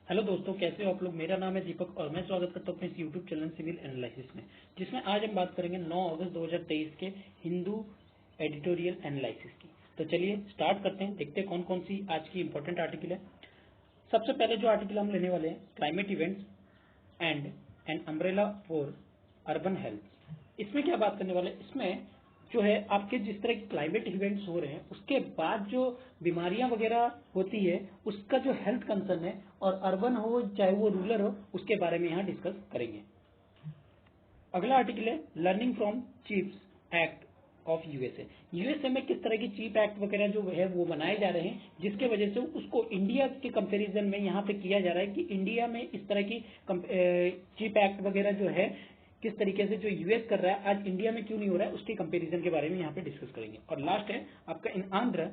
Hello दोस्तों, कैसे हो आप लोग। मेरा नाम है दीपक और मैं स्वागत करता हूँ अपने इस यूट्यूब चैनल सिविल एनालिसिस में, जिसमें आज हम बात करेंगे 9 अगस्त 2023 के हिंदू एडिटोरियल एनालिसिस की। तो चलिए स्टार्ट करते हैं, देखते हैं कौन कौन सी आज की इंपॉर्टेंट आर्टिकल है। सबसे पहले जो आर्टिकल हम लेने वाले हैं, climate events and an umbrella for urban health. इसमें क्या बात करने वाले हैं, इसमें जो है आपके जिस तरह के क्लाइमेट इवेंट्स हो रहे हैं उसके बाद जो बीमारियां वगैरह होती है उसका जो हेल्थ कंसर्न है, और अर्बन हो चाहे वो रूरल हो उसके बारे में यहाँ डिस्कस करेंगे। अगला आर्टिकल है learning from chips act of USA. USA में किस तरह की चीप एक्ट वगैरह जो है वो बनाए जा रहे हैं, जिसके वजह से उसको इंडिया के कंपैरिजन में यहाँ पे किया जा रहा है कि इंडिया में इस तरह की चीप एक्ट वगैरह जो है किस तरीके से जो यूएस कर रहा है आज इंडिया में क्यों नहीं हो रहा है, उसके कंपैरिजन के बारे में यहाँ पे डिस्कस करेंगे। और लास्ट है आपका in Andhra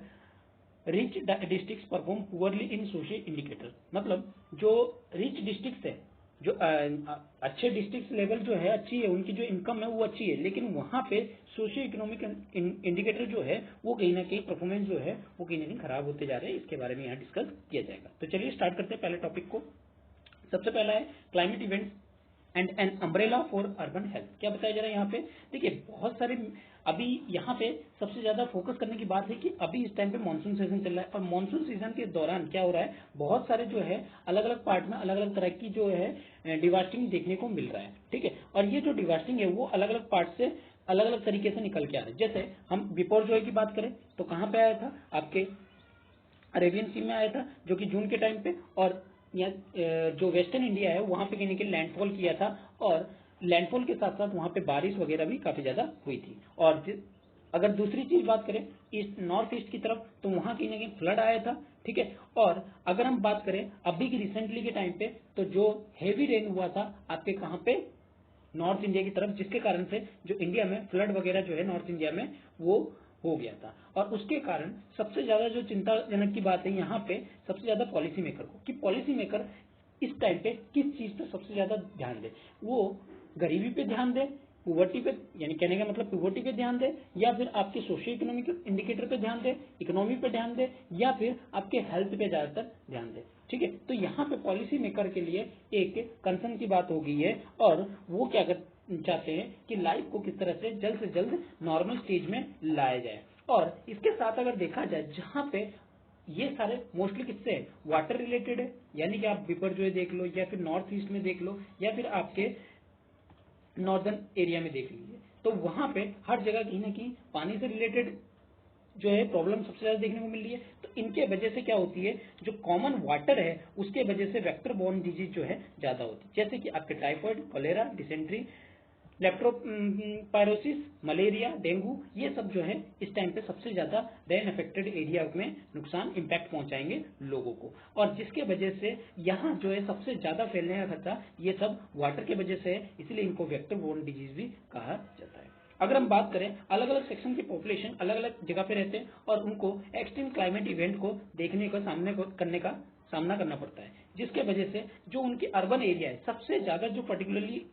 rich districts perform poorly in social indicator. मतलब जो रिच डिस्ट्रिक्ट्स है, जो अच्छे डिस्ट्रिक्ट लेवल जो है अच्छी है, उनकी जो इनकम है वो अच्छी है, लेकिन वहां पे सोशियो इकोनॉमिक इंडिकेटर जो है वो कहीं ना कहीं परफॉर्मेंस जो है वो कहीं ना कहीं खराब होते जा रहे हैं। इसके बारे में यहाँ डिस्कस किया जाएगा। तो चलिए स्टार्ट करते हैं पहले टॉपिक को। सबसे पहला है climate events and an umbrella for urban health. क्या बताया जा रहा है यहाँ पे, देखिए बहुत सारे अभी यहाँ पे सबसे ज्यादा फोकस करने की बात है कि अभी इस टाइम पे मानसून सीजन चल रहा है, और मानसून सीजन के दौरान क्या हो रहा है, बहुत सारे जो है अलग अलग पार्ट में अलग अलग तरह की जो है डिवास्टिंग देखने को मिल रहा है। ठीक है, और ये जो डिवास्टिंग है वो अलग अलग पार्ट से अलग अलग तरीके से निकल के आ रहा है। जैसे हम बिपोर जो की बात करें तो कहाँ पे आया था, आपके अरेबियन सी में आया था जो कि जून के टाइम पे, और जो वेस्टर्न इंडिया है वहां पे कहीं लैंडफॉल किया था, और लैंडफॉल के साथ साथ वहां पे बारिश वगैरह भी काफी ज्यादा हुई थी। और अगर दूसरी चीज बात करें ईस्ट नॉर्थ ईस्ट की तरफ तो वहां कहीं ना कहीं फ्लड आया था। ठीक है, और अगर हम बात करें अभी की रिसेंटली के टाइम पे तो जो हेवी रेन हुआ था आपके कहाँ पे, नॉर्थ इंडिया की तरफ, जिसके कारण से जो इंडिया में फ्लड वगैरह जो है नॉर्थ इंडिया में वो हो गया था। और उसके कारण सबसे ज्यादा जो चिंताजनक की बात है यहाँ पे सबसे ज्यादा पॉलिसी मेकर को, कि पॉलिसी मेकर इस टाइम पे किस चीज पे सबसे ज्यादा ध्यान दे, वो गरीबी पे ध्यान दे, पुवर्टी पे, यानी कहने का मतलब पुवर्टी पे ध्यान दे, या फिर आपके सोशियो इकोनॉमिक इंडिकेटर पे ध्यान दे, इकोनॉमी पे ध्यान दे, या फिर आपके हेल्थ पे ज्यादातर ध्यान दे। ठीक है, तो यहाँ पे पॉलिसी मेकर के लिए एक कंसर्न की बात हो गई है, और वो क्या चाहते हैं कि लाइफ को किस तरह से जल्द नॉर्मल स्टेज में लाया जाए। और इसके साथ अगर देखा जाए जहां पे ये सारे मोस्टली किससे वाटर रिलेटेड है, यानी कि आप बिपर जो है देख लो, या फिर नॉर्थ ईस्ट में देख लो, या फिर आपके नॉर्दर्न एरिया में देख लीजिए, तो वहां पे हर जगह कहीं ना कहीं पानी से रिलेटेड जो है प्रॉब्लम सबसे ज्यादा देखने को मिल रही है। तो इनके वजह से क्या होती है, जो कॉमन वाटर है उसके वजह से वेक्टर बोर्न डिजीज जो है ज्यादा होती है, जैसे कि आपके typhoid, cholera, dysentery, leptospirosis, malaria, dengue, ये सब जो है इस टाइम पे सबसे ज्यादा रेन अफेक्टेड एरिया में नुकसान इंपैक्ट पहुंचाएंगे लोगों को, और जिसके वजह से यहाँ जो है सबसे ज्यादा फैलने का खतरा ये सब वाटर के वजह से है, इसलिए इनको वेक्टर बोर्न डिजीज भी कहा जाता है। अगर हम बात करें अलग अलग सेक्शन की पॉपुलेशन अलग अलग जगह पे रहते हैं, और उनको एक्सट्रीम क्लाइमेट इवेंट को देखने का सामना करना पड़ता है, जिसके वजह से जो उनकी अर्बन एरिया है सबसे ज्यादा जो पर्टिकुलरली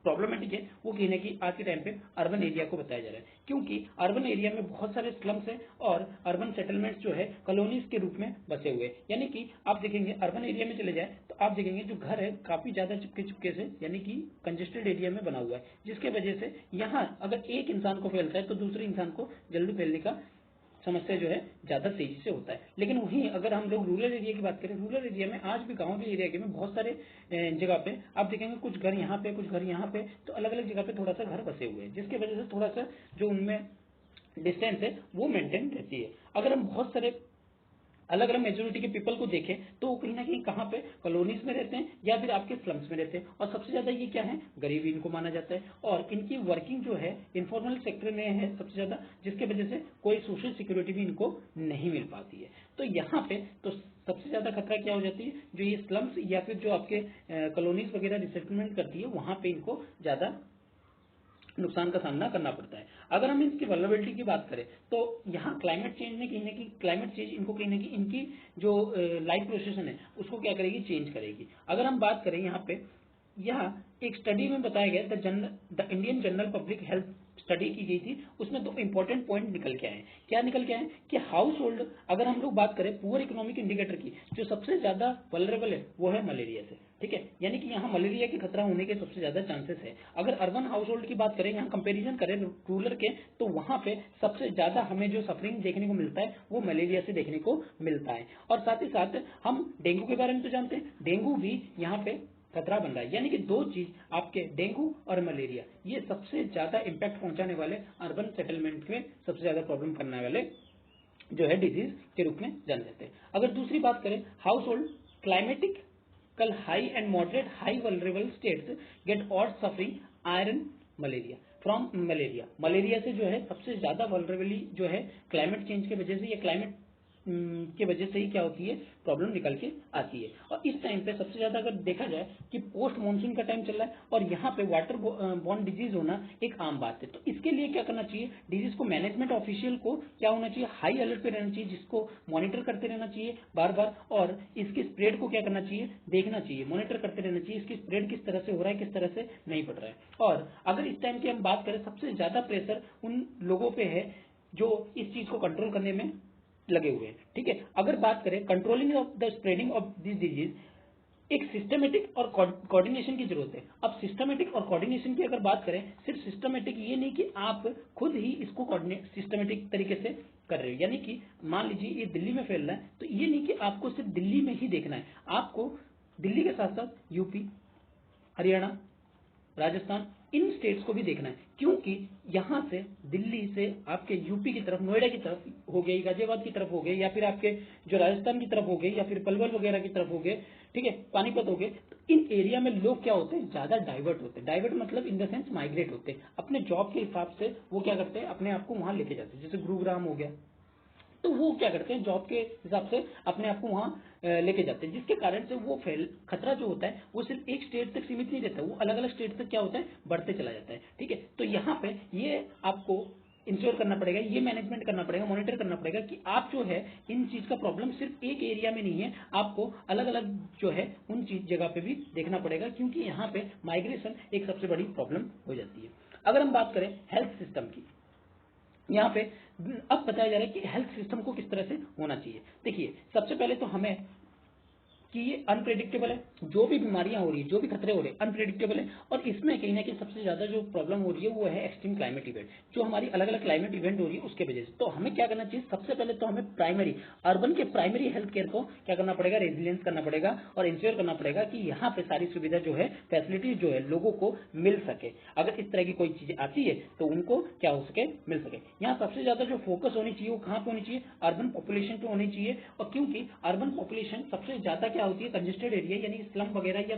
प्रॉब्लमेटिक है वो कहीं ना कहीं आज के टाइम पे अर्बन एरिया को बताया जा रहा है, क्योंकि अर्बन एरिया में बहुत सारे स्लम्स है और अर्बन सेटलमेंट्स जो है कॉलोनीज के रूप में बसे हुए हैं। यानी कि आप देखेंगे अर्बन एरिया में चले जाए तो आप देखेंगे जो घर है काफी ज्यादा चिपके चिपके से, यानी कि कंजेस्टेड एरिया में बना हुआ है, जिसके वजह से यहाँ अगर एक इंसान को फैलता है तो दूसरे इंसान को जल्दी फैलने का समस्या जो है ज्यादा तेजी से होता है। लेकिन वहीं अगर हम लोग रूरल एरिया की बात करें, रूरल एरिया में आज भी गांव के एरिया के में बहुत सारे जगह पे आप देखेंगे कुछ घर यहाँ पे कुछ घर यहाँ पे, तो अलग अलग जगह पे थोड़ा सा घर बसे हुए हैं, जिसकी वजह से थोड़ा सा जो उनमें डिस्टेंस है वो मेंटेन रहती है। अगर हम बहुत सारे अलग अलग मेजोरिटी के पीपल को देखें तो वो कहीं ना कहीं कहाँ पे कॉलोनीज में रहते हैं या फिर आपके स्लम्स में रहते हैं, और सबसे ज्यादा ये क्या है, गरीबी इनको माना जाता है, और इनकी वर्किंग जो है इनफॉर्मल सेक्टर में है सबसे ज्यादा, जिसके वजह से कोई सोशल सिक्योरिटी भी इनको नहीं मिल पाती है। तो यहाँ पे तो सबसे ज्यादा खतरा क्या हो जाती है, जो ये स्लम्स या फिर जो आपके कॉलोनीज वगैरह रिसेटलमेंट करती है वहां पे इनको ज्यादा नुकसान का सामना करना पड़ता है। अगर हम इसकी वल्नरेबिलिटी की बात करें तो यहाँ क्लाइमेट चेंज ने कहीं ना कहीं क्लाइमेट चेंज इनको कहीं ना कहीं इनकी जो लाइफ प्रोसेशन है उसको क्या करेगी, चेंज करेगी। अगर हम बात करें यहाँ पे, यहाँ एक स्टडी में बताया गया the Indian general public health study की गई थी उसमें 2 इंपॉर्टेंट पॉइंट निकल के आए। क्या निकल के आए कि हाउस होल्ड, अगर हम लोग बात करें पुअर इकोनॉमिक इंडिकेटर की, जो सबसे ज्यादा वल्नरेबल है वो है मलेरिया से। ठीक है, यानी कि यहाँ मलेरिया के खतरा होने के सबसे ज्यादा चांसेस है। अगर अर्बन हाउस होल्ड की बात करें, यहाँ कंपेरिजन करें रूरल के, तो वहां पे सबसे ज्यादा हमें जो सफरिंग देखने को मिलता है वो मलेरिया से देखने को मिलता है। और साथ ही साथ हम डेंगू के बारे में तो जानते हैं, डेंगू भी यहाँ पे खतरा बन रहा है। यानी कि 2 चीज आपके डेंगू और मलेरिया, ये सबसे ज्यादा इंपैक्ट पहुंचाने वाले अर्बन सेटलमेंट में सबसे ज्यादा प्रॉब्लम करने वाले जो है डिजीज के रूप में जाने जाते हैं। अगर दूसरी बात करें, household climatically high and moderate high vulnerable states get और suffering iron malaria from malaria. Malaria से जो है सबसे ज्यादा वल्नरेबली जो है क्लाइमेट चेंज के वजह से या क्लाइमेट के वजह से ही क्या होती है, प्रॉब्लम निकल के आती है। और इस टाइम पे सबसे ज्यादा अगर देखा जाए कि पोस्ट मानसून का टाइम चल रहा है और यहाँ पे वाटर बॉर्न डिजीज होना एक आम बात है। तो इसके लिए क्या करना चाहिए, डिजीज को मैनेजमेंट ऑफिशियल को क्या होना चाहिए, हाई अलर्ट पे रहना चाहिए, जिसको मॉनिटर करते रहना चाहिए बार बार, और इसके स्प्रेड को क्या करना चाहिए, देखना चाहिए, मॉनिटर करते रहना चाहिए, इसकी स्प्रेड किस तरह से हो रहा है, किस तरह से नहीं पड़ रहा है। और अगर इस टाइम की हम बात करें, सबसे ज्यादा प्रेशर उन लोगों पे है जो इस चीज को कंट्रोल करने में लगे हुए हैं। ठीक है, अगर बात करें controlling of the spreading of this disease, एक सिस्टमेटिक और कोऑर्डिनेशन की जरूरत है। अब सिस्टमेटिक और कोऑर्डिनेशन की अगर बात करें, सिर्फ सिस्टमेटिक ये नहीं कि आप खुद ही इसको कोऑर्डिनेट सिस्टमेटिक तरीके से कर रहे हो, यानी कि मान लीजिए ये दिल्ली में फैल रहा है, तो ये नहीं कि आपको सिर्फ दिल्ली में ही देखना है, आपको दिल्ली के साथ साथ यूपी, हरियाणा, राजस्थान, इन स्टेट्स को भी देखना है। क्योंकि यहां से दिल्ली से आपके यूपी की तरफ, नोएडा की तरफ हो गई, गाजियाबाद की तरफ हो गए, या फिर आपके जो राजस्थान की तरफ हो गए, या फिर पलवल वगैरह की तरफ हो गए, ठीक है, पानीपत हो गए, तो इन एरिया में लोग क्या होते हैं, ज्यादा डाइवर्ट होते हैं। डाइवर्ट मतलब इन द सेंस माइग्रेट होते हैं, अपने जॉब के हिसाब से वो क्या करते हैं, अपने आप को वहां लेके जाते हैं। जैसे गुरुग्राम हो गया, तो वो क्या करते हैं, जॉब के हिसाब से अपने आप को वहां लेके जाते हैं, जिसके कारण से वो खतरा जो होता है वो सिर्फ एक स्टेट तक सीमित नहीं रहता, वो अलग अलग स्टेट तक क्या होता है, बढ़ते चला जाता है। ठीक है, तो यहाँ पे ये आपको इंश्योर करना पड़ेगा, ये मैनेजमेंट करना पड़ेगा, मॉनिटर करना पड़ेगा कि आप जो है इन चीज का प्रॉब्लम सिर्फ एक एरिया में नहीं है, आपको अलग अलग जो है उन चीज जगह पे भी देखना पड़ेगा, क्योंकि यहाँ पे माइग्रेशन एक सबसे बड़ी प्रॉब्लम हो जाती है। अगर हम बात करें हेल्थ सिस्टम की, यहाँ पे अब बताया जा रहा है कि हेल्थ सिस्टम को किस तरह से होना चाहिए। देखिए, सबसे पहले तो हमें कि ये अनप्रेडिक्टेबल है, जो भी बीमारियां हो रही है, जो भी खतरे हो रहे हैं, अनप्रेडिक्टेबल है। और इसमें कहीं ना कहीं सबसे ज्यादा जो प्रॉब्लम हो रही है वो है एक्सट्रीम क्लाइमेट इवेंट, जो हमारी अलग अलग क्लाइमेट इवेंट हो रही है उसके वजह से। तो हमें क्या करना चाहिए, सबसे पहले तो हमें प्राइमरी अर्बन के प्राइमरी हेल्थ केयर को क्या करना पड़ेगा, रेजिलियंस करना पड़ेगा और इंश्योर करना पड़ेगा कि यहाँ पे सारी सुविधा जो है, फैसिलिटी जो है लोगों को मिल सके। अगर इस तरह की कोई चीज आती है तो उनको क्या हो सके, मिल सके। यहाँ सबसे ज्यादा जो फोकस होनी चाहिए वो कहाँ पे होनी चाहिए, अर्बन पॉपुलेशन पे होनी चाहिए। और क्योंकि अर्बन पॉपुलेशन सबसे ज्यादा क्या होती है, कंजेस्टेड एरिया यानी स्लम वगैरह या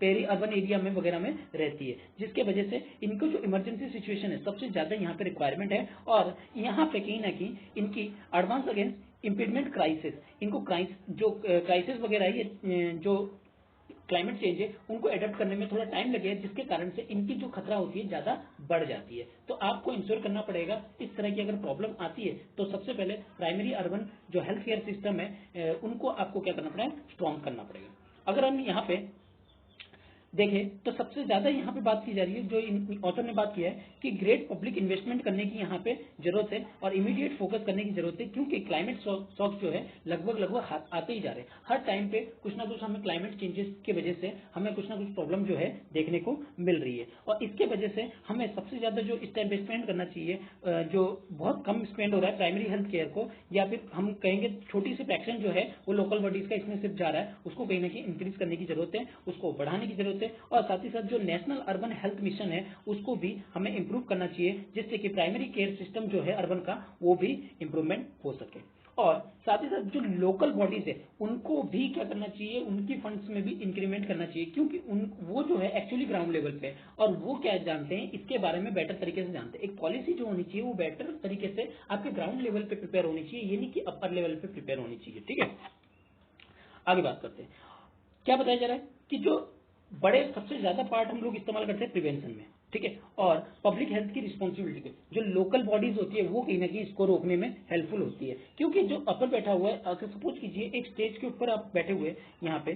पेरी अर्बन एरिया में वगैरह में रहती है, जिसके वजह से इनको जो इमरजेंसी सिचुएशन है सबसे ज्यादा यहाँ पे रिक्वायरमेंट है। और यहाँ पे कहीं ना कहीं इनकी एडवांस अगेंस्ट इम्पीडमेंट क्राइसिस, इनको क्राइसिस वगैरह है, ये जो क्लाइमेट चेंज है उनको एडेप्ट करने में थोड़ा टाइम लगेगा, जिसके कारण से इनकी जो खतरा होती है ज्यादा बढ़ जाती है। तो आपको इंश्योर करना पड़ेगा, इस तरह की अगर प्रॉब्लम आती है तो सबसे पहले प्राइमरी अर्बन जो हेल्थ केयर सिस्टम है उनको आपको क्या करना पड़ेगा, स्ट्रॉन्ग करना पड़ेगा। अगर हम यहाँ पे देखें तो सबसे ज्यादा यहाँ पे बात की जा रही है, जो इन ऑथर ने बात किया है कि ग्रेट पब्लिक इन्वेस्टमेंट करने की यहाँ पे जरूरत है और इमीडिएट फोकस करने की जरूरत है, क्योंकि क्लाइमेट शॉक जो है लगभग आते ही जा रहे हैं। हर टाइम पे कुछ ना कुछ हमें क्लाइमेट चेंजेस की वजह से हमें कुछ ना कुछ प्रॉब्लम जो है देखने को मिल रही है। और इसके वजह से हमें सबसे ज्यादा जो इस टाइम पे स्पेंड करना चाहिए, जो बहुत कम स्पेंड हो रहा है प्राइमरी हेल्थ केयर को, या फिर हम कहेंगे छोटी सी फ्रैक्शन जो है वो लोकल बॉडीज का इसमें सिर्फ जा रहा है, उसको कहीं ना कहीं इंक्रीज करने की जरूरत है, उसको बढ़ाने की जरूरत है। और साथ ही साथ जो नेशनल अर्बन हेल्थ मिशन है उसको भी हमें इंप्रूव करना चाहिए, जिससे कि प्राइमरी केयर सिस्टम जो है अर्बन का वो भी इंप्रूवमेंट हो सके। और साथ ही साथ जो लोकल बॉडीज है उनको भी क्या करना चाहिए, उनकी फंड्स में भी इंक्रीमेंट करना चाहिए, क्योंकि वो जो है एक्चुअली ग्राउंड लेवल पे है और वो क्या जानते हैं इसके बारे में बेटर तरीके से जानते हैं। एक पॉलिसी जो होनी चाहिए वो बेटर तरीके से आपके ग्राउंड लेवल पे प्रिपेयर होनी चाहिए, ये नहीं कि अपर लेवल पे प्रिपेयर होनी चाहिए। ठीक है, आगे बात करते हैं। क्या बताया जा रहा है कि जो बड़े सबसे ज्यादा पार्ट हम लोग इस्तेमाल करते हैं प्रिवेंशन में, ठीक है, और पब्लिक हेल्थ की रिस्पॉन्सिबिलिटी पे जो लोकल बॉडीज होती है वो कहीं ना कहीं इसको रोकने में हेल्पफुल होती है। क्योंकि जो अपर बैठा हुआ है, अगर सपोज कीजिए एक स्टेज के ऊपर आप बैठे हुए यहाँ पे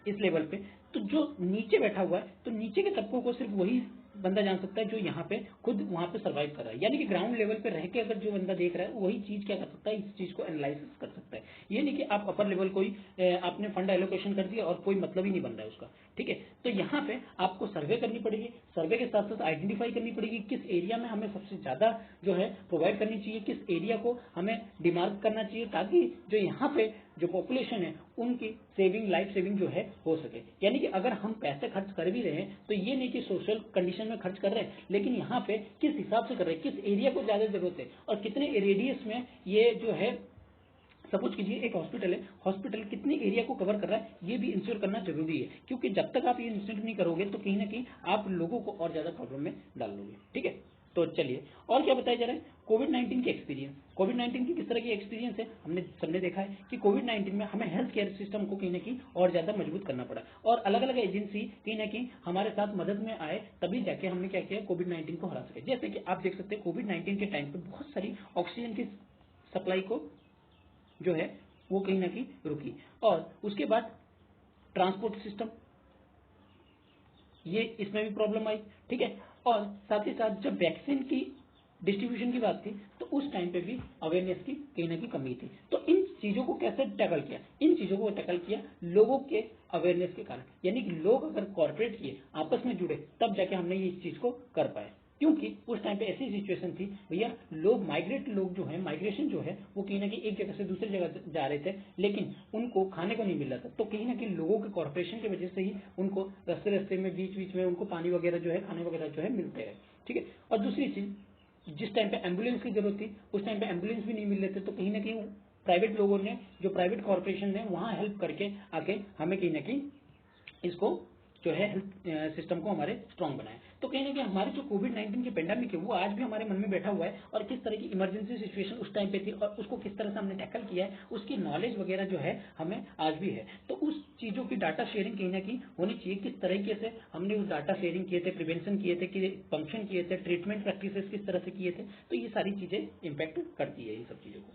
इस लेवल पे, तो जो नीचे बैठा हुआ है तो नीचे के तबकों को सिर्फ वही बंदा जान सकता है जो यहाँ पे खुद वहां पे सर्वाइव कर रहा है। यानी कि ग्राउंड लेवल पे रह के अगर जो बंदा देख रहा है वही चीज क्या कर सकता है, इस चीज को एनालिसिस कर सकता है। ये नहीं कि आप अपर लेवल कोई आपने फंड एलोकेशन कर दिया और कोई मतलब ही नहीं बन रहा है उसका, ठीक है। तो यहाँ पे आपको सर्वे करनी पड़ेगी, सर्वे के साथ साथ आइडेंटिफाई करनी पड़ेगी किस एरिया में हमें सबसे ज्यादा जो है प्रोवाइड करनी चाहिए, किस एरिया को हमें डिमार्क करना चाहिए, ताकि जो यहाँ पे जो पॉपुलेशन है उनकी सेविंग, लाइफ सेविंग जो है हो सके। यानी कि अगर हम पैसे खर्च कर भी रहे हैं तो ये नहीं कि सोशल कंडीशन में खर्च कर रहे हैं, लेकिन यहाँ पे किस हिसाब से कर रहे हैं, किस एरिया को ज्यादा जरूरत है और कितने रेडियस में ये जो है। सपोज कीजिए एक हॉस्पिटल है, हॉस्पिटल कितने एरिया को कवर कर रहा है ये भी इंश्योर करना जरूरी है, क्योंकि जब तक आप ये इंश्योर नहीं करोगे तो कहीं ना कहीं आप लोगों को और ज्यादा प्रॉब्लम में डाल लोगे, ठीक है। तो चलिए और क्या बताया जा रहा है, कोविड-19 के एक्सपीरियंस। कोविड-19 की किस तरह की एक्सपीरियंस है, हमने सबने देखा है कि कोविड-19 में हमें हेल्थ केयर सिस्टम को कहीं ना कहीं और ज्यादा मजबूत करना पड़ा और अलग अलग एजेंसी कहीं ना कहीं हमारे साथ मदद में आए, तभी जाके हमने क्या किया, कोविड-19 को हरा सके। जैसे कि आप देख सकते हैं कोविड-19 के टाइम पे बहुत सारी ऑक्सीजन की सप्लाई को जो है वो कहीं ना कहीं रुकी, और उसके बाद ट्रांसपोर्ट सिस्टम ये इसमें भी प्रॉब्लम आई, ठीक है। और साथ ही साथ जब वैक्सीन की डिस्ट्रीब्यूशन की बात थी तो उस टाइम पे भी अवेयरनेस की कहीं ना कहीं कमी थी। तो इन चीजों को कैसे टैकल किया, इन चीजों को टैकल किया लोगों के अवेयरनेस के कारण। यानी कि लोग अगर कॉर्पोरेट किए, आपस में जुड़े, तब जाके हमने ये इस चीज को कर पाए। क्योंकि उस टाइम पे ऐसी सिचुएशन थी भैया, लोग जो है माइग्रेशन जो है वो कहीं ना कहीं एक जगह से दूसरी जगह जा रहे थे, लेकिन उनको खाने को नहीं मिल रहा था। तो कहीं ना कहीं लोगों के कॉर्पोरेशन की वजह से ही उनको रास्ते रास्ते में, बीच बीच में उनको पानी वगैरह जो है, खाने वगैरह जो है मिलते रहे, ठीक है। और दूसरी चीज, जिस टाइम पे एम्बुलेंस की जरूरत थी उस टाइम पे एम्बुलेंस भी नहीं मिल रहे थे, तो कहीं ना कहीं प्राइवेट लोगों ने, जो प्राइवेट कॉर्पोरेशन ने वहां हेल्प करके आके हमें कहीं ना कहीं इसको जो है हेल्थ सिस्टम को हमारे स्ट्रांग बनाया। तो कहीं ना कहीं हमारे जो कोविड-19 की पेंडेमिक है वो आज भी हमारे मन में बैठा हुआ है, और किस तरह की इमरजेंसी सिचुएशन उस टाइम पे थी और उसको किस तरह से हमने टैकल किया है, उसकी नॉलेज वगैरह जो है हमें आज भी है। तो उस चीजों की डाटा शेयरिंग कहीं ना कहीं होनी चाहिए, किस तरीके से हमने उस डाटा शेयरिंग किए थे, प्रिवेंशन किए थे, कि फंक्शन किए थे, ट्रीटमेंट प्रैक्टिसेस किस तरह से किए थे। तो ये सारी चीजें इम्पैक्ट करती है इन सब चीजों को।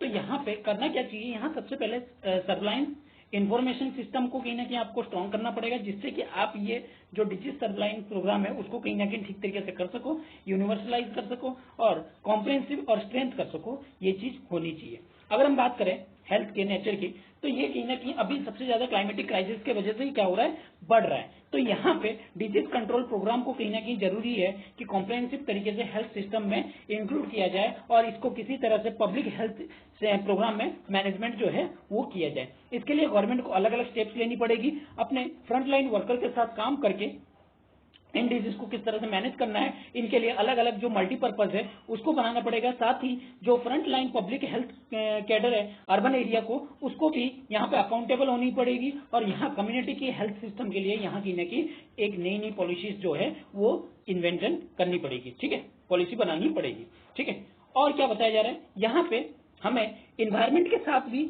तो यहाँ पे करना क्या चाहिए, यहाँ सबसे पहले सर्वलाइन इंफॉर्मेशन सिस्टम को कहीं ना कहीं आपको स्ट्रॉन्ग करना पड़ेगा, जिससे कि आप ये जो डिजीज सर्वलाइन प्रोग्राम है उसको कहीं ना कहीं ठीक तरीके से कर सको, यूनिवर्सलाइज कर सको और कॉम्प्रिहेंसिव और स्ट्रेंथ कर सको। ये चीज होनी चाहिए। अगर हम बात करें हेल्थ के नेचर की, तो ये कहीं ना कहीं अभी सबसे ज्यादा क्लाइमेटिक क्राइसिस की वजह से ही क्या हो रहा है, बढ़ रहा है। तो यहाँ पे डिजीज कंट्रोल प्रोग्राम को कहीं ना कहीं जरूरी है कि कॉम्प्रिहेंसिव तरीके से हेल्थ सिस्टम में इंक्लूड किया जाए और इसको किसी तरह से पब्लिक हेल्थ प्रोग्राम में मैनेजमेंट जो है वो किया जाए। इसके लिए गवर्नमेंट को अलग अलग स्टेप्स लेनी पड़ेगी, अपने फ्रंटलाइन वर्कर के साथ काम करके इन डिजीज को किस तरह से मैनेज करना है, इनके लिए अलग अलग जो मल्टीपर्पज है उसको बनाना पड़ेगा। साथ ही जो front line public health cadre है अर्बन एरिया को, उसको भी यहाँ पे अकाउंटेबल होनी पड़ेगी, और यहाँ कम्युनिटी की हेल्थ सिस्टम के लिए यहाँ की न की एक नई नई पॉलिसीज जो है वो इन्वेंशन करनी पड़ेगी, ठीक है, पॉलिसी बनानी पड़ेगी, ठीक है। और क्या बताया जा रहा है, यहाँ पे हमें इन्वायरमेंट के साथ भी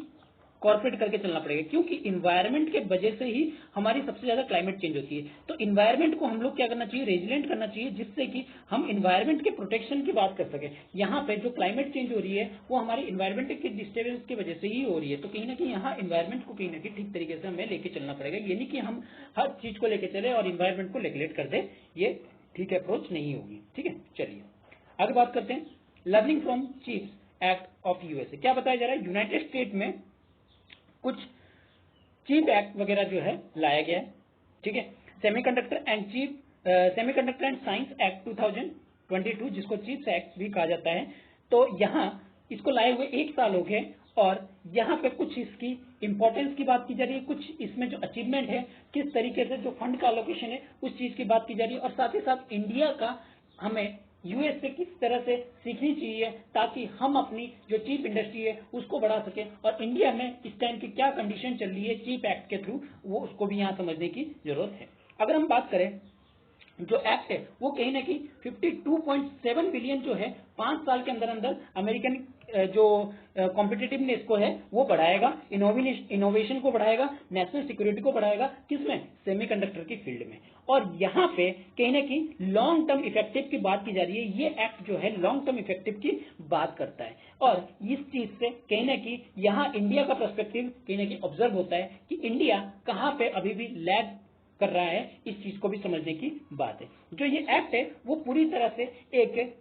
कॉर्पोरेट करके चलना पड़ेगा, क्योंकि इन्वायरमेंट के वजह से ही हमारी सबसे ज्यादा क्लाइमेट चेंज होती है। तो इन्वायरमेंट को हम लोग क्या करना चाहिए, रेजिलेंट करना चाहिए, जिससे कि हम इन्वायरमेंट के प्रोटेक्शन की बात कर सके। यहाँ पे जो क्लाइमेट चेंज हो रही है वो हमारी इन्वायरमेंट के डिस्टर्बेंस की वजह से ही हो रही है। तो कहीं ना कहीं यहाँ इन्वायरमेंट को कहीं ना कहीं ठीक तरीके से हमें लेके चलना पड़ेगा। ये नहीं कि हम हर चीज को लेके चले और इन्वायरमेंट को नेग्लेक्ट कर दे, ये ठीक अप्रोच नहीं होगी, ठीक है। चलिए आगे बात करते हैं, learning from chips act of USA. क्या बताया जा रहा है, यूनाइटेड स्टेट में कुछ चिप एक्ट वगैरह जो है लाया गया है, ठीक है। सेमीकंडक्टर एंड साइंस एक्ट 2022, जिसको चिप्स एक्ट भी कहा जाता है। तो यहाँ इसको लाए हुए 1 साल हो गए, और यहाँ पे कुछ इसकी इंपॉर्टेंस की बात की जा रही है, कुछ इसमें जो अचीवमेंट है, किस तरीके से जो फंड का एलोकेशन है उस चीज की बात की जा रही है, और साथ ही साथ इंडिया का हमें यूएस से किस तरह से सीखनी चाहिए, ताकि हम अपनी जो चीप इंडस्ट्री है उसको बढ़ा सके, और इंडिया में इस टाइम की क्या कंडीशन चल रही है चीप एक्ट के थ्रू, वो उसको भी यहाँ समझने की जरूरत है। अगर हम बात करें जो एक्ट है वो कहीं ना कहीं 52.7 बिलियन जो है 5 साल के अंदर अंदर अमेरिकन जो कॉम्पिटिटिवनेस को है वो बढ़ाएगा, इनोवेशन को बढ़ाएगा, नेशनल सिक्योरिटी को बढ़ाएगा, किसमें, सेमीकंडक्टर की फील्ड में। और यहाँ पे कहीं ना कहीं लॉन्ग टर्म इफेक्टिव की बात की जा रही है। ये एक्ट जो है लॉन्ग टर्म इफेक्टिव की बात करता है, और इस चीज से कहीं ना कहीं यहाँ इंडिया का पर्सपेक्टिव कहीं ना कहीं ऑब्जर्व होता है कि इंडिया कहाँ पे अभी भी लैग कर रहा है, इस चीज को भी समझने की बात है। जो ये एक्ट है वो पूरी तरह से एक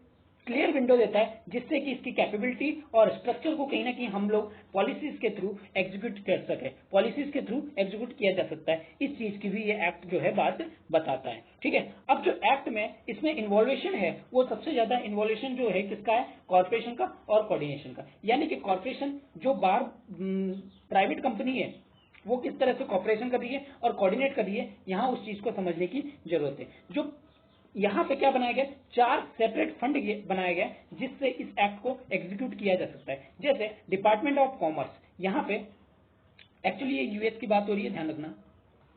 क्लियर विंडो देता है जिससे कि इसकी कैपेबिलिटी और स्ट्रक्चर को कहीं ना कहीं हम लोग पॉलिसीज के थ्रू एग्जीक्यूट कर सके, पॉलिसीज के थ्रू एग्जीक्यूट किया जा सकता है। इस चीज की भी ये एक्ट जो है बात बताता है। ठीक है, अब जो एक्ट में इसमें इन्वॉल्वेशन है वो सबसे ज्यादा इन्वॉल्वेशन जो है किसका है, कॉर्पोरेशन का और कोऑर्डिनेशन का। यानी कि कॉर्पोरेशन जो बार प्राइवेट कंपनी है वो किस तरह से कॉर्पोरेशन कर रही है और कोऑर्डिनेट कर रही है, यहां उस चीज को समझने की जरूरत है। जो यहां पे क्या बनाया गया, 4 सेपरेट फंड बनाया गया जिससे इस एक्ट को एग्जीक्यूट किया जा सकता है। जैसे डिपार्टमेंट ऑफ कॉमर्स, यहां पे एक्चुअली ये यूएस की बात हो रही है, ध्यान रखना,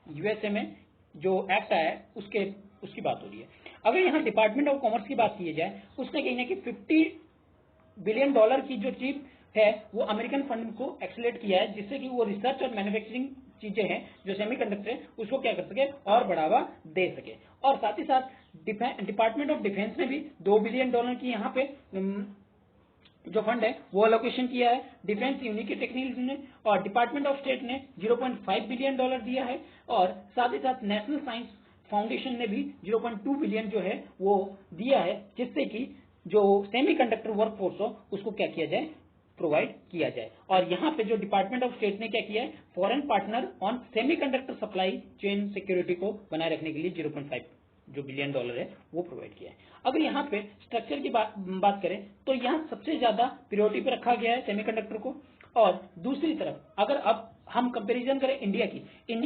यूएसए में जो एक्ट आया है उसकी बात हो रही है। अगर यहां डिपार्टमेंट ऑफ कॉमर्स की बात की जाए, उसने कहीं ना कि $50 बिलियन की जो चीप है वो अमेरिकन फंड को एक्सेलरेट किया है, जिससे कि वो रिसर्च और मैन्युफैक्चरिंग चीजें हैं जो सेमीकंडक्टर है उसको क्या कर सके और बढ़ावा दे सके। और साथ ही साथ डिपार्टमेंट ऑफ डिफेंस ने भी $2 बिलियन की यहाँ पे जो फंड है वो अलोकेशन किया है डिफेंस यूनिक टेक्नोलॉजी ने, और डिपार्टमेंट ऑफ स्टेट ने $0.5 बिलियन दिया है, और साथ ही साथ नेशनल साइंस फाउंडेशन ने भी 0.2 बिलियन जो है वो दिया है, जिससे कि जो सेमीकंडक्टर वर्कफोर्स हो उसको क्या किया जाए, प्रोवाइड किया जाए। और यहाँ पे जो डिपार्टमेंट ऑफ स्टेट ने क्या किया है, foreign partner on semiconductor supply chain security को बनाए रखने के लिए 0.5 जो बिलियन है वो प्रोवाइड किया है। अगर यहाँ पे स्ट्रक्चर की बात करें तो यहाँ सबसे ज्यादा प्रायोरिटी पे रखा गया है सेमीकंडक्टर को। और दूसरी तरफ अगर अब हम कंपैरिजन करें इंडिया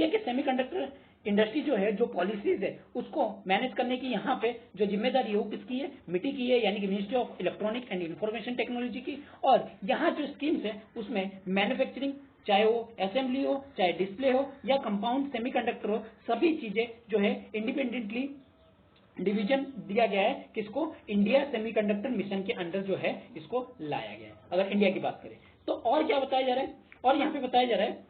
के सेमीकंडक्टर इंडस्ट्री जो है, जो पॉलिसीज है उसको मैनेज करने की यहाँ पे जो जिम्मेदारी है वो किसकी है, मिट्टी की है, यानी कि ministry of electronic and information technology की। और यहाँ जो स्कीम्स है उसमें मैन्युफैक्चरिंग, चाहे वो असेंबली हो, चाहे डिस्प्ले हो या कंपाउंड सेमीकंडक्टर हो, सभी चीजें जो है इंडिपेंडेंटली डिवीजन दिया गया है किसको, इंडिया सेमीकंडक्टर मिशन के अंडर जो है इसको लाया गया है। अगर इंडिया की बात करें तो और क्या बताया जा रहा है, और यहाँ पे बताया जा रहा है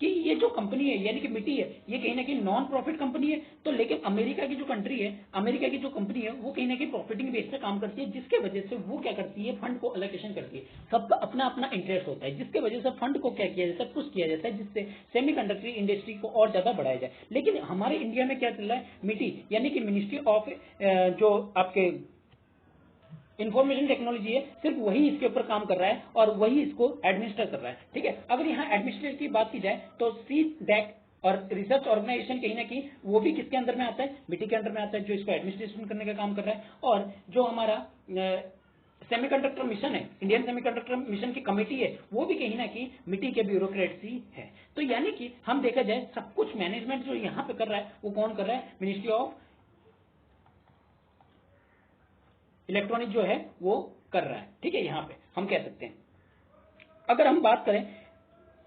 कि ये जो कंपनी है यानी कि मिट्टी है ये कहीं ना कहीं नॉन प्रॉफिट कंपनी है। तो लेकिन अमेरिका की जो कंट्री है, अमेरिका की जो कंपनी है वो कहीं ना कहीं प्रॉफिटिंग बेस पे काम करती है, जिसके वजह से वो क्या करती है, फंड को अलोकेशन करती है। सबका अपना अपना इंटरेस्ट होता है, जिसके वजह से फंड को क्या किया जाता है, पुश किया जाता है, जिससे सेमीकंडक्टर इंडस्ट्री को और ज्यादा बढ़ाया जाए। लेकिन हमारे इंडिया में क्या चल रहा है, मिट्टी यानी कि मिनिस्ट्री ऑफ जो आपके इंफॉर्मेशन टेक्नोलॉजी है, सिर्फ वही इसके ऊपर काम कर रहा है और वही इसको एडमिनिस्टर कर रहा है। ठीक है, अगर यहाँ एडमिनिस्ट्रेटर की बात की जाए तो CDAC और रिसर्च ऑर्गेनाइजेशन कहीं ना कहीं वो भी किसके अंदर में आता है, मिट्टी के अंदर में आता है, जो इसको एडमिनिस्ट्रेशन करने का काम कर रहा है। और जो हमारा सेमीकंडक्टर मिशन है, इंडियन सेमीकंडक्टर मिशन की कमेटी है, वो भी कहीं ना कहीं मिट्टी के ब्यूरोक्रेट्स है। तो यानी कि हम देखा जाए सब कुछ मैनेजमेंट जो यहाँ पे कर रहा है वो कौन कर रहा है, मिनिस्ट्री ऑफ इलेक्ट्रॉनिक जो है वो कर रहा है। ठीक है, यहां पे हम कह सकते हैं। अगर हम बात करें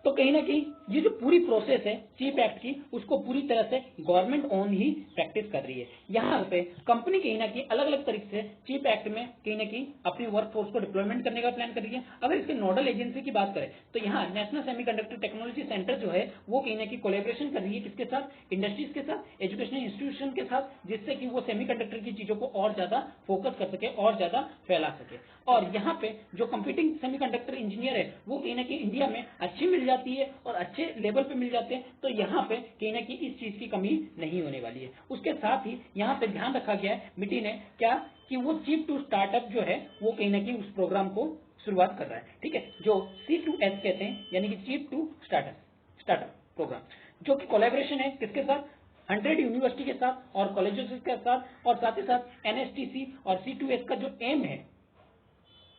तो कहीं ना कहीं ये जो पूरी प्रोसेस है चीप एक्ट की, उसको पूरी तरह से गवर्नमेंट ओन ही प्रैक्टिस कर रही है। यहाँ पे कंपनी कहीं ना कहीं अलग अलग तरीके से चीप एक्ट में कहीं ना कहीं अपनी वर्कफोर्स को डिप्लॉयमेंट करने का प्लान कर रही है। अगर इसके नोडल एजेंसी की बात करें तो यहाँ नेशनल सेमीकंडक्टर टेक्नोलॉजी सेंटर जो है वो कहीं ना कहीं कोलेब्रेशन कर रही है किसके साथ, इंडस्ट्रीज के साथ, एजुकेशनल इंस्टीट्यूशन के साथ, जिससे कि वो सेमीकंडक्टर की चीजों को और ज्यादा फोकस कर सके और ज्यादा फैला सके। और यहाँ पे जो कंप्यूटिंग सेमीकंडक्टर इंजीनियर है वो कहीं ना कहीं इंडिया में अच्छी मिल जाती है और अच्छे लेवल पे मिल जाते हैं। तो यहाँ पे कहीं ना कहीं इस चीज की कमी नहीं होने वाली है। उसके साथ ही यहाँ पे ध्यान रखा गया है मिट्टी ने क्या, कि वो चीप टू स्टार्टअप जो है वो कहीं ना कहीं उस प्रोग्राम को शुरुआत कर रहा है। ठीक है, जो C2S कहते हैं यानी कि चीप टू स्टार्टअप प्रोग्राम, जो कि कोलैबोरेशन है किसके साथ, 100 यूनिवर्सिटी के साथ और कॉलेजों के साथ, और साथ ही साथ NSTC और C2S का जो एम है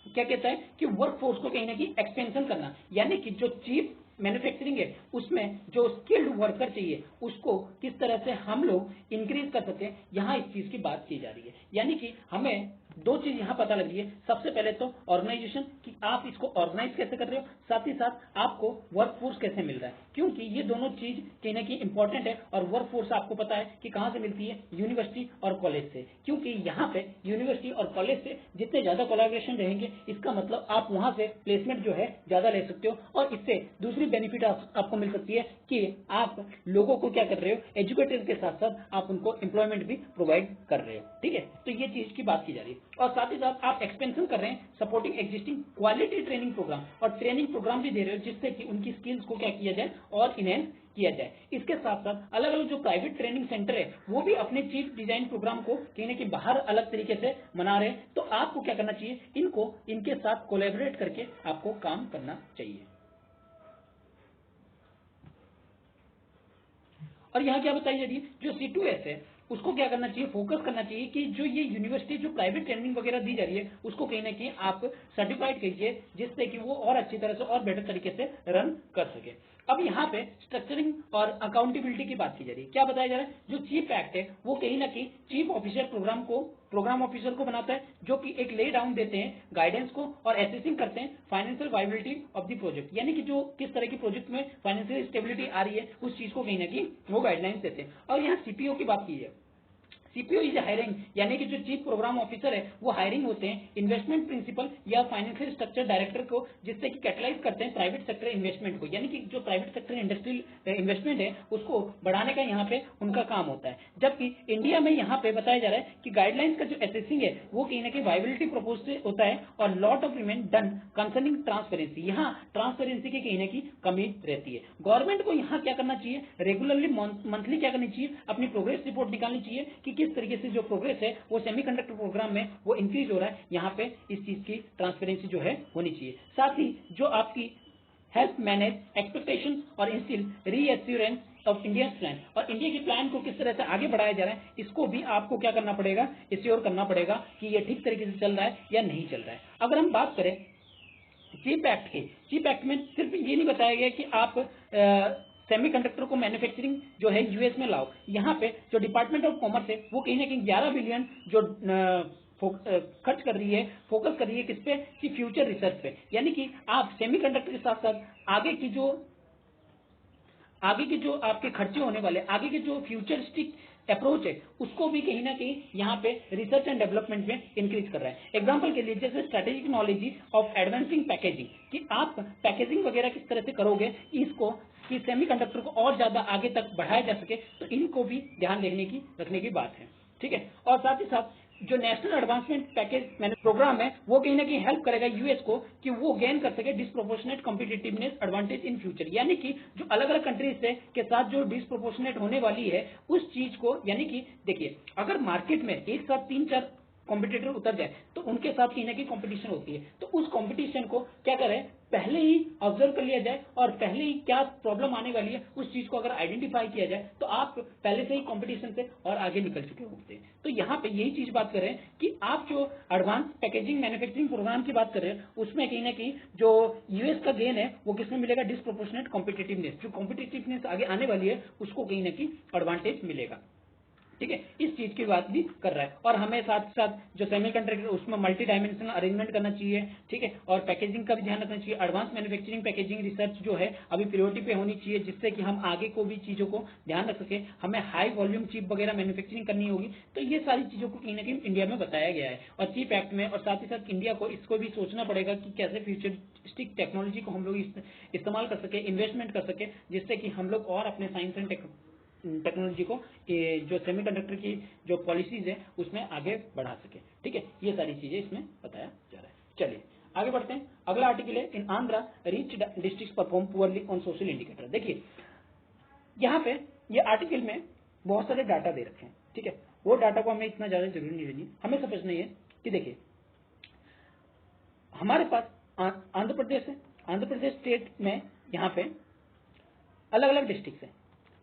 क्या कहता है कि वर्कफोर्स को कहीं ना कहीं एक्सपेंशन करना, यानी कि जो चीप मैन्युफैक्चरिंग है उसमें जो स्किल्ड वर्कर चाहिए उसको किस तरह से हम लोग इंक्रीज कर सकते हैं, यहाँ इस चीज की बात की जा रही है। यानी कि हमें दो चीज यहाँ पता लग रही है, सबसे पहले तो ऑर्गेनाइजेशन कि आप इसको ऑर्गेनाइज कैसे कर रहे हो, साथ ही साथ आपको वर्कफोर्स कैसे मिल रहा है, क्योंकि ये दोनों चीज कहीं ना कहीं इंपॉर्टेंट है। और वर्कफोर्स आपको पता है कि कहाँ से मिलती है, यूनिवर्सिटी और कॉलेज से, क्योंकि यहाँ पे यूनिवर्सिटी और कॉलेज से जितने ज्यादा कोलैबोरेशन रहेंगे इसका मतलब आप वहां से प्लेसमेंट जो है ज्यादा ले सकते हो। और इससे दूसरी बेनिफिट आपको मिल सकती है कि आप लोगों को क्या कर रहे हो, एजुकेटेड के साथ साथ आप उनको एम्प्लॉयमेंट भी प्रोवाइड कर रहे हो। ठीक है, तो ये चीज की बात की जा रही है। और साथ ही साथ आप एक्सपेंशन कर रहे हैं, supporting existing quality training programme, और ट्रेनिंग प्रोग्राम भी दे रहे हो जिससे कि उनकी स्किल्स को क्या किया जाए और इनहेंस किया जाए। इसके साथ साथ अलग अलग जो प्राइवेट ट्रेनिंग सेंटर है वो भी अपने चीफ डिजाइन प्रोग्राम को कहीं ना कहीं बाहर अलग तरीके से मना रहे हैं। तो आपको क्या करना चाहिए, इनको इनके साथ कोलैबोरेट करके आपको काम करना चाहिए। और यहाँ क्या बताई जा रही है, जो C2S है उसको क्या करना चाहिए, फोकस करना चाहिए कि जो ये यूनिवर्सिटी जो प्राइवेट ट्रेनिंग वगैरह दी जा रही है उसको कहीं ना कहीं आप सर्टिफाइड कीजिए, जिससे कि वो और अच्छी तरह से और बेटर तरीके से रन कर सके। अब यहाँ पे स्ट्रक्चरिंग और अकाउंटेबिलिटी की बात की जा रही है। क्या बताया जा रहा है, जो चीफ एक्ट है वो कहीं ना कहीं चीफ ऑफिसर प्रोग्राम ऑफिसर को बनाता है, जो कि एक ले डाउन देते हैं गाइडेंस को और एसेसिंग करते हैं financial viability of the project, यानी कि जो किस तरह की प्रोजेक्ट में फाइनेंशियल स्टेबिलिटी आ रही है उस चीज को कहीं ना कहीं वो गाइडलाइंस देते हैं। और यहाँ सीपीओ की बात की है, सीपीओ इज हायरिंग, यानी कि जो चीफ प्रोग्राम ऑफिसर है वो हायरिंग होते हैं इन्वेस्टमेंट प्रिंसिपल या फाइनेंशियल स्ट्रक्चर डायरेक्टर को, जिससे कि कैटलाइज करते हैं प्राइवेट सेक्टर इन्वेस्टमेंट को, यानी कि जो प्राइवेट सेक्टर इंडस्ट्रियल इन्वेस्टमेंट है उसको बढ़ाने का यहाँ पे उनका काम होता है। जबकि इंडिया में यहाँ पे बताया जा रहा है कि गाइडलाइंस का जो एसेसिंग है वो कहीं ना कहीं वायबिलिटी प्रपोज से होता है और lot of remain done concerning transparency, यहाँ ट्रांसपेरेंसी की कहीं ना कहीं कमी रहती है। गवर्नमेंट को यहाँ क्या करना चाहिए, रेगुलरली मंथली क्या करनी चाहिए, अपनी प्रोग्रेस रिपोर्ट निकालनी चाहिए कि किस तरीके से जो प्रोग्रेस है वो सेमीकंडक्टर प्रोग्राम में वो इंक्रीज हो रहा है। यहाँ पे इस चीज की ट्रांसपेरेंसी जो है होनी चाहिए। साथ ही जो आपकी हेल्प मैनेज एक्सपेक्टेशन और instil reassurance of Indian plan, और इंडिया की प्लान को किस तरह से आगे बढ़ाया जा रहा है इसको भी आपको क्या करना पड़ेगा, एश्योर करना पड़ेगा कि ये ठीक तरीके से चल रहा है या नहीं चल रहा है। अगर हम बात करें चीप एक्ट की, चीप एक्ट में सिर्फ ये नहीं बताया गया कि आप सेमीकंडक्टर को मैन्युफैक्चरिंग जो है यूएस में लाओ। यहाँ पे जो डिपार्टमेंट ऑफ कॉमर्स है वो कहीं ना कहीं 11 बिलियन जो खर्च कर रही है, फोकस कर रही है किस पे, कि फ्यूचर रिसर्च पे, यानी कि आप सेमीकंडक्टर के साथ साथ आगे की जो आपके खर्चे होने वाले, आगे के जो फ्यूचरिस्टिक अप्रोच है उसको भी कहीं ना कहीं यहाँ पे रिसर्च एंड डेवलपमेंट में इंक्रीज कर रहा है। एग्जांपल के लिए जैसे strategic knowledge of advancing packaging, कि आप पैकेजिंग वगैरह किस तरह से करोगे इसको, कि सेमीकंडक्टर को और ज्यादा आगे तक बढ़ाया जा सके, तो इनको भी ध्यान रखने की बात है। ठीक है, और साथ ही साथ जो नेशनल एडवांसमेंट पैकेज मैंने प्रोग्राम है वो कहीं ना कहीं हेल्प करेगा यूएस को कि वो गेन कर सके disproportionate competitiveness advantage in future, यानी कि जो अलग अलग कंट्रीज से के साथ जो डिस्प्रोपोर्शनेट होने वाली है उस चीज को, यानी कि देखिए अगर मार्केट में एक साथ 3-4 कॉम्पिटिटर उतर जाए तो उनके साथ कहीं ना कहीं कॉम्पिटिशन होती है, तो उस कॉम्पिटिशन को क्या करें, पहले ही ऑब्जर्व कर लिया जाए और पहले ही क्या प्रॉब्लम आने वाली है उस चीज को अगर आइडेंटिफाई किया जाए तो आप पहले से ही कंपटीशन से और आगे निकल चुके होते हैं। तो यहाँ पे यही चीज बात कर रहे हैं कि आप जो एडवांस पैकेजिंग मैन्युफैक्चरिंग प्रोग्राम की बात कर रहे हैं उसमें कहीं ना कहीं जो यूएस का गेन है वो किसमें मिलेगा, डिस्प्रोपोर्शनेट कॉम्पिटिटिवनेस, जो कॉम्पिटिटिवनेस आगे आने वाली है उसको कहीं ना कहीं एडवांटेज मिलेगा। ठीक है, इस चीज की बात भी कर रहा है। और हमें साथ साथ जो सेमीकंडक्टर उसमें मल्टी डायमेंशनल अरेंजमेंट करना चाहिए। ठीक है, और पैकेजिंग का भी ध्यान रखना चाहिए। एडवांस मैन्युफैक्चरिंग पैकेजिंग रिसर्च जो है अभी प्रायोरिटी पे होनी चाहिए, जिससे कि हम आगे को भी चीजों को ध्यान रख सके। हमें हाई वॉल्यूम चिप वगैरह मैन्युफैक्चरिंग करनी होगी, तो ये सारी चीजों को कहीं ना कहीं इंडिया में बताया गया है और चिप एक्ट में। और साथ ही साथ इंडिया को इसको भी सोचना पड़ेगा कि कैसे फ्यूचरिस्टिक टेक्नोलॉजी को हम लोग इस्तेमाल कर सके, इन्वेस्टमेंट कर सके, जिससे कि हम लोग और अपने साइंस एंड टेक्नोलॉजी को जो सेमीकंडक्टर की जो पॉलिसीज है उसमें आगे बढ़ा सके। ठीक है, ये सारी चीजें इसमें बताया जा रहा है। चलिए आगे बढ़ते हैं। अगला आर्टिकल है in Andhra rich district perform poorly on social indicator. देखिए यहाँ पे ये आर्टिकल में बहुत सारे डाटा दे रखे हैं। ठीक है, वो डाटा को हमें इतना ज्यादा जरूरी नहीं लेनी, हमें समझना है कि देखिए हमारे पास आंध्र प्रदेश है, आंध्र प्रदेश स्टेट में यहाँ पे अलग अलग डिस्ट्रिक्ट है।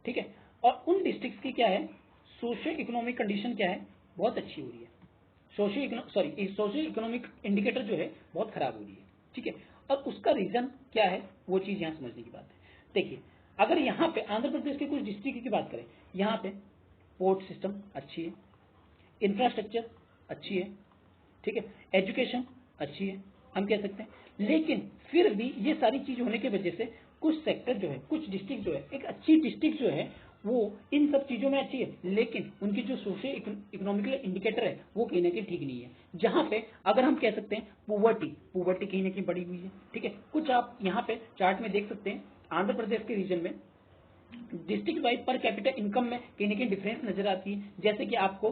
ठीक है, और उन डिस्ट्रिक्ट की क्या है, सोशियो इकोनॉमिक कंडीशन क्या है, बहुत अच्छी हो रही है। सोशियो इकोनॉमिक इंडिकेटर जो है बहुत खराब हो रही है। ठीक है, और उसका रीजन क्या है वो चीज यहाँ समझने की बात है। देखिए अगर यहाँ पे आंध्र प्रदेश के कुछ डिस्ट्रिक्ट की बात करें, यहाँ पे पोर्ट सिस्टम अच्छी है, इंफ्रास्ट्रक्चर अच्छी है, ठीक है, एजुकेशन अच्छी है हम कह सकते हैं, लेकिन फिर भी ये सारी चीज होने की वजह से कुछ सेक्टर जो है, कुछ डिस्ट्रिक्ट जो है, एक अच्छी डिस्ट्रिक्ट जो है वो इन सब चीजों में अच्छी है, लेकिन उनकी जो सोशियो इकोनॉमिकल इंडिकेटर है वो कहीं ना कहीं ठीक नहीं है। जहां पे अगर हम कह सकते हैं पुवर्टी कहीं ना कहीं बढ़ी हुई है। ठीक है, कुछ आप यहाँ पे चार्ट में देख सकते हैं आंध्र प्रदेश के रीजन में district wise per capita income में कहीं ना कहीं डिफरेंस नजर आती है, जैसे कि आपको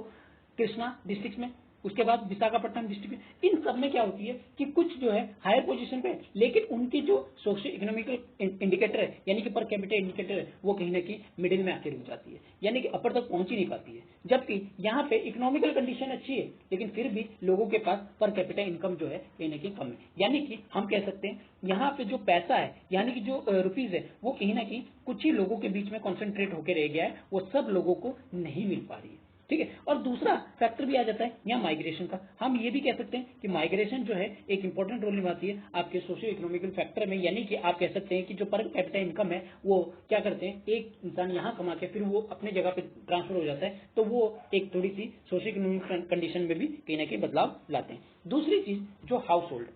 कृष्णा डिस्ट्रिक्ट में, उसके बाद विशाखापट्टनम डिस्ट्रिक्ट में, इन सब में क्या होती है कि कुछ जो है हायर पोजीशन पे है, लेकिन उनकी जो सोशियो इकोनॉमिकल इंडिकेटर है यानी कि पर कैपिटा इंडिकेटर है वो कहीं ना कहीं मिडिल में आके रुक जाती है, यानी कि अपर तक पहुंच ही नहीं पाती है। जबकि यहाँ पे इकोनॉमिकल कंडीशन अच्छी है लेकिन फिर भी लोगों के पास पर कैपिटा इनकम जो है कहीं ना कहीं कम है, यानी कि हम कह सकते हैं यहाँ पे जो पैसा है यानी कि जो रुपीज है वो कहीं ना कहीं कुछ ही लोगों के बीच में कॉन्सेंट्रेट होकर रह गया है, वो सब लोगों को नहीं मिल पा रही है। ठीक है, और दूसरा फैक्टर भी आ जाता है यहाँ माइग्रेशन का। हम ये भी कह सकते हैं कि माइग्रेशन जो है एक इंपॉर्टेंट रोल निभाती है आपके सोशियो इकोनॉमिकल फैक्टर में, यानी कि आप कह सकते हैं कि जो पर कैपिटा इनकम है वो क्या करते हैं, एक इंसान यहाँ कमा के फिर वो अपने जगह पे ट्रांसफर हो जाता है, तो वो एक थोड़ी सी सोशियो इकोनॉमिक कंडीशन में भी कहीं ना कहीं बदलाव लाते हैं। दूसरी चीज जो हाउस होल्ड,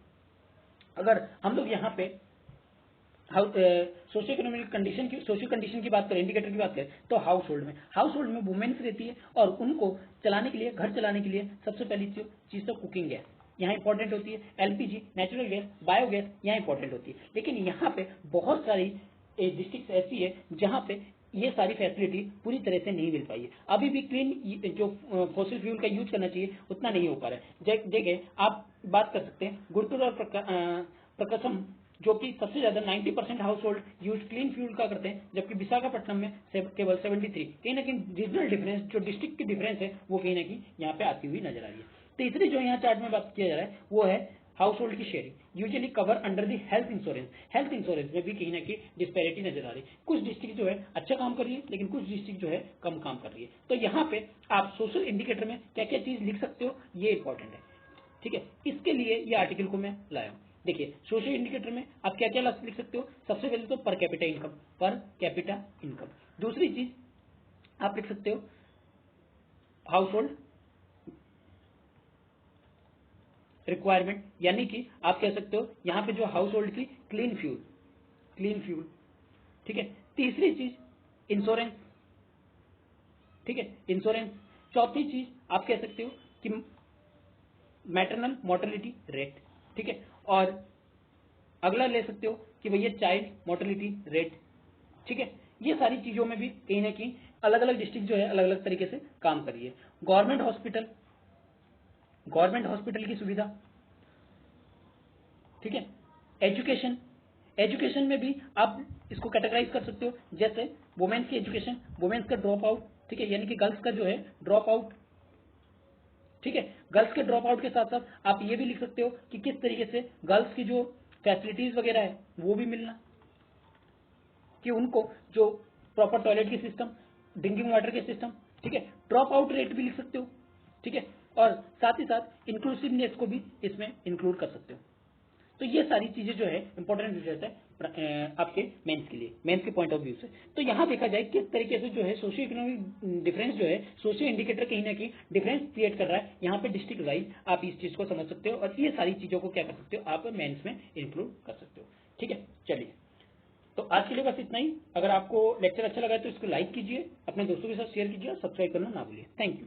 अगर हम लोग यहाँ पे सोशियो इकोनॉमिक कंडीशन की सोशियो कंडीशन की बात करें, इंडिकेटर की बात करें, तो हाउस होल्ड में वुमेन्स रहती है और उनको चलाने के लिए, घर चलाने के लिए सबसे पहली चीज तो कुकिंग गैस यहाँ इंपॉर्टेंट होती है, एलपीजी, नेचुरल गैस, बायोगैस यहाँ इंपॉर्टेंट होती है। लेकिन यहाँ पे बहुत सारी डिस्ट्रिक्ट ऐसी है जहाँ पे ये सारी फैसिलिटी पूरी तरह से नहीं मिल पाई है, अभी भी क्लीन जो फॉसिल फ्यूल का यूज करना चाहिए उतना नहीं हो पा रहा है। जगह आप बात कर सकते हैं गुंटूर और प्रकाशम, जो कि सबसे ज्यादा 90% house hold use clean fuel का करते हैं, जबकि विशाखापट्टनम में केवल 73। कहीं ना कहीं रीजनल डिफरेंस, जो डिस्ट्रिक्ट की डिफरेंस है वो कहीं ना कहीं यहाँ पे आती हुई नजर आ रही है। तीसरी जो यहाँ चार्ट में बात किया जा रहा है वो है हाउस होल्ड की sharing, usually cover under the health insurance. Health insurance में भी कहीं ना कहीं डिस्पैरिटी नजर आ रही है, कुछ डिस्ट्रिक्ट जो है अच्छा काम कर रही है लेकिन कुछ डिस्ट्रिक्ट जो है कम काम कर रही है। तो यहाँ पे आप सोशल इंडिकेटर में क्या क्या चीज लिख सकते हो ये इंपॉर्टेंट है। ठीक है, इसके लिए ये आर्टिकल को मैं लाया हूं। देखिए सोशल इंडिकेटर में आप क्या क्या लिख सकते हो, सबसे पहले तो per capita income, per capita income. दूसरी चीज आप लिख सकते हो हाउस होल्ड रिक्वायरमेंट, यानी कि आप कह सकते हो यहां पे जो हाउस होल्ड की क्लीन फ्यूल। ठीक है, तीसरी चीज इंश्योरेंस। ठीक है, इंश्योरेंस। चौथी चीज आप कह सकते हो कि मैटरनल मोर्टेलिटी रेट। ठीक है, और अगला ले सकते हो कि भैया चाइल्ड मोर्टेलिटी रेट। ठीक है, ये सारी चीजों में भी कहीं ना कहीं अलग अलग डिस्ट्रिक्ट जो है अलग अलग तरीके से काम कर रही है। गवर्नमेंट हॉस्पिटल की सुविधा। ठीक है, एजुकेशन, एजुकेशन में भी आप इसको कैटेगराइज कर सकते हो, जैसे वुमेन्स की एजुकेशन, वुमेन्स का ड्रॉप आउट। ठीक है, यानी कि गर्ल्स का जो है ड्रॉप आउट। ठीक है, गर्ल्स के ड्रॉप आउट के साथ साथ आप ये भी लिख सकते हो कि किस तरीके से गर्ल्स की जो फैसिलिटीज वगैरह है वो भी मिलना, कि उनको जो प्रॉपर टॉयलेट की सिस्टम, ड्रिंकिंग वाटर के सिस्टम। ठीक है, ड्रॉप आउट रेट भी लिख सकते हो। ठीक है, और साथ ही साथ इंक्लूसिवनेस को भी इसमें इंक्लूड कर सकते हो। तो ये सारी चीजें जो है इंपॉर्टेंट विषय है आपके मेंस के लिए, मेंस के पॉइंट ऑफ व्यू से। तो यहाँ देखा जाए किस तरीके से जो है सोशियो इकोनॉमिक डिफरेंस जो है, सोशियो इंडिकेटर कहीं ना कहीं डिफरेंस क्रिएट कर रहा है। यहाँ पे डिस्ट्रिक्ट वाइज आप इस चीज को समझ सकते हो और ये सारी चीजों को क्या कर सकते हो, आप मेंस में इंक्लूड कर सकते हो। ठीक है, चलिए, तो आज के लिए बस इतना ही। अगर आपको लेक्चर अच्छा लगा है तो इसको लाइक कीजिए, अपने दोस्तों के साथ शेयर कीजिए और सब्सक्राइब करना ना भूलिए। Thank you.